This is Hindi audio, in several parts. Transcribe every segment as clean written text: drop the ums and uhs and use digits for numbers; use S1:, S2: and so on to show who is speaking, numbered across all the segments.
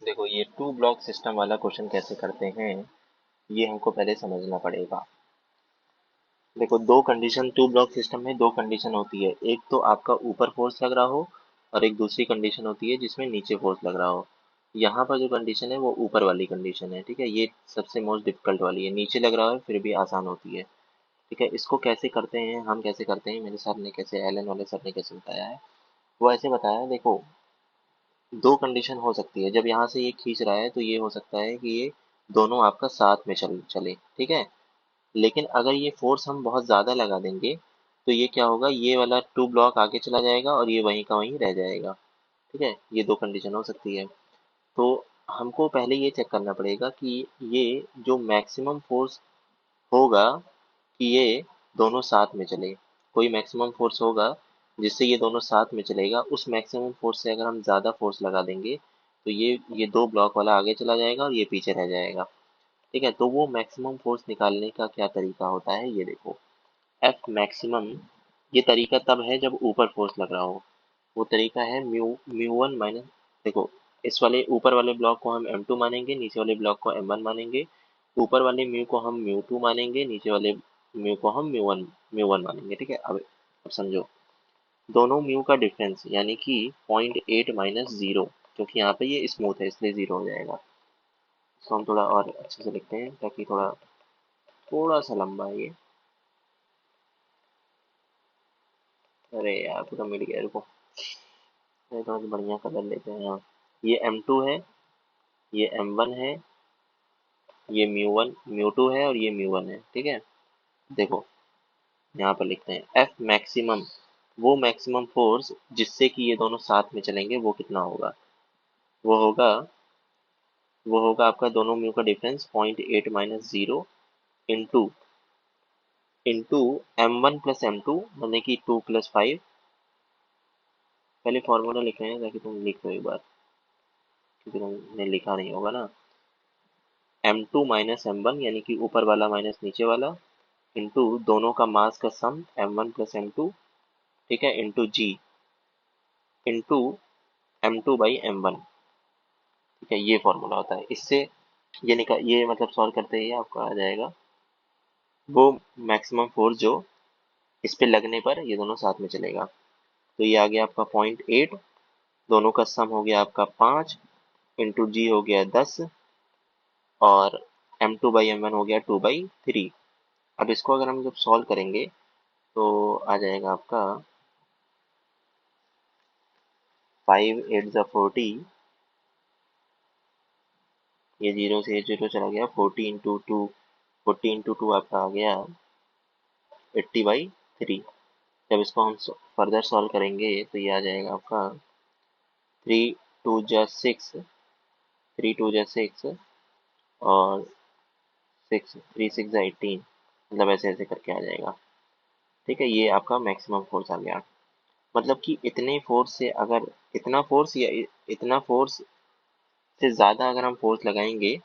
S1: देखो ये टू ब्लॉक सिस्टम वाला क्वेश्चन कैसे करते हैं ये हमको पहले समझना पड़ेगा। देखो दो कंडीशन टू ब्लॉक सिस्टम में दो कंडीशन होती है, एक तो आपका ऊपर फोर्स लग रहा हो और एक दूसरी कंडीशन होती है जिसमें नीचे फोर्स लग रहा हो। यहाँ पर जो कंडीशन है वो ऊपर वाली कंडीशन है, ठीक है। ये सबसे मोस्ट डिफिकल्ट वाली है, नीचे लग रहा है फिर भी आसान होती है, ठीक है। इसको कैसे करते हैं, हम कैसे करते हैं, मेरे सर ने कैसे, एलन वाले सर ने कैसे बताया है, वो ऐसे बताया है। देखो दो कंडीशन हो सकती है, जब यहाँ से ये खींच रहा है तो ये हो सकता है कि ये दोनों आपका साथ में चले, ठीक है। लेकिन अगर ये फोर्स हम बहुत ज्यादा लगा देंगे तो ये क्या होगा, ये वाला टू ब्लॉक आगे चला जाएगा और ये वहीं का वहीं रह जाएगा, ठीक है। ये दो कंडीशन हो सकती है। तो हमको पहले ये चेक करना पड़ेगा कि ये जो मैक्सिमम फोर्स होगा कि ये दोनों साथ में चले, कोई मैक्सिमम फोर्स होगा जिससे ये दोनों साथ में चलेगा। उस मैक्सिमम फोर्स से अगर हम ज्यादा फोर्स लगा देंगे तो ये दो ब्लॉक वाला आगे चला जाएगा और ये पीछे रह जाएगा, ठीक है। तो वो मैक्सिमम फोर्स निकालने का क्या तरीका होता है, ये देखो एफ मैक्सिमम। ये तरीका तब है जब ऊपर फोर्स लग रहा हो, वो तरीका है म्यू म्यू वन माइनस। देखो इस वाले ऊपर वाले ब्लॉक को हम एम टू मानेंगे, नीचे वाले ब्लॉक को एम वन मानेंगे। ऊपर वाले म्यू को हम म्यू टू मानेंगे, नीचे वाले म्यू को हम म्यू वन मानेंगे, ठीक है। अब समझो, दोनों म्यू का डिफरेंस यानी कि 0.8 - 0, क्योंकि यहाँ पे ये स्मूथ है इसलिए जीरो हो जाएगा। इसको हम थोड़ा और अच्छे से लिखते हैं ताकि थोड़ा थोड़ा सा लंबा है ये। अरे यार पूरा मिट गया, रुको ये थोड़ा सा बढ़िया कलर लेते हैं। हाँ, ये M2 है, ये M1 है, ये म्यू टू है और ये म्यू वन है, ठीक है। देखो यहाँ पर लिखते हैं एफ मैक्सिमम, वो मैक्सिमम फोर्स जिससे कि ये दोनों साथ में चलेंगे वो कितना होगा। वो होगा वो होगा आपका दोनों म्यू का difference 0.8 - 0 into into M1 + M2 यानी कि 2 + 5। पहले फॉर्मूला लिख रहे हैं ताकि तुम लिख लो एक बार, क्योंकि तुमने लिखा नहीं होगा ना। M2 - M1 यानी कि ऊपर वाला माइनस नीचे वाला, इंटू दोनों का मास का सम M1 + M2, ठीक है, इंटू जी, इंटू M2/M1, ठीक है। ये फॉर्मूला होता है, इससे ये मतलब सॉल्व करते ही आपको आ जाएगा वो मैक्सिमम फोर्स जो इस पे लगने पर ये दोनों साथ में चलेगा। तो ये आ गया आपका 0.8, दोनों का सम हो गया आपका 5, इंटू जी हो गया 10, और M2/M1 हो गया 2/3। अब इसको अगर हम जब सॉल्व करेंगे तो आ जाएगा आपका 5 × 8 = 40, ये जीरो से ये जीरो चला गया, 40 × 2 आपका आ गया 80/3। जब इसको हम फर्दर सॉल्व करेंगे तो ये आ जाएगा आपका 3 × 2 = 6, 3 × 2 = 6, और 3 × 6 = 18, मतलब ऐसे ऐसे करके आ जाएगा, ठीक है। ये आपका मैक्सिमम फोर्स आ गया। मतलब कि इतने फोर्स से अगर इतना फोर्स या इतना फोर्स से ज्यादा अगर हम फोर्स लगाएंगे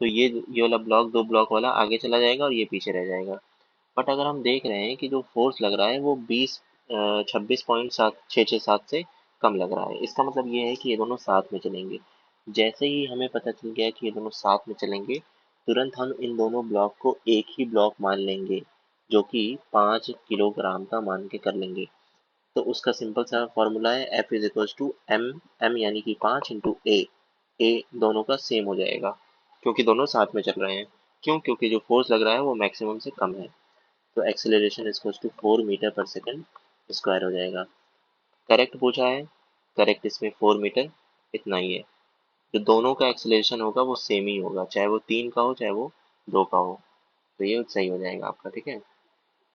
S1: तो ये वाला ब्लॉक दो ब्लॉक वाला आगे चला जाएगा और ये पीछे रह जाएगा। बट अगर हम देख रहे हैं कि जो फोर्स लग रहा है वो 26.7 से कम लग रहा है, इसका मतलब ये है कि ये दोनों साथ में चलेंगे। जैसे ही हमें पता चल गया कि ये दोनों साथ में चलेंगे, तुरंत हम इन दोनों ब्लॉक को एक ही ब्लॉक मान लेंगे, जो कि 5 किलोग्राम का मान के कर लेंगे। तो उसका सिंपल सा फॉर्मूला है F = M यानी कि 5 × A दोनों का सेम हो जाएगा, क्योंकि दोनों साथ में चल रहे हैं। क्यों, क्योंकि जो फोर्स लग रहा है वो मैक्सिमम से कम है। तो एक्सेलरेशन = 4 मीटर पर सेकंड स्क्वायर हो जाएगा। करेक्ट पूछा है, करेक्ट इसमें 4 मीटर, इतना ही है। जो दोनों का एक्सेलरेशन होगा वो सेम ही होगा, चाहे वो 3 का हो चाहे वो 2 का हो। तो ये सही हो जाएगा आपका, ठीक है।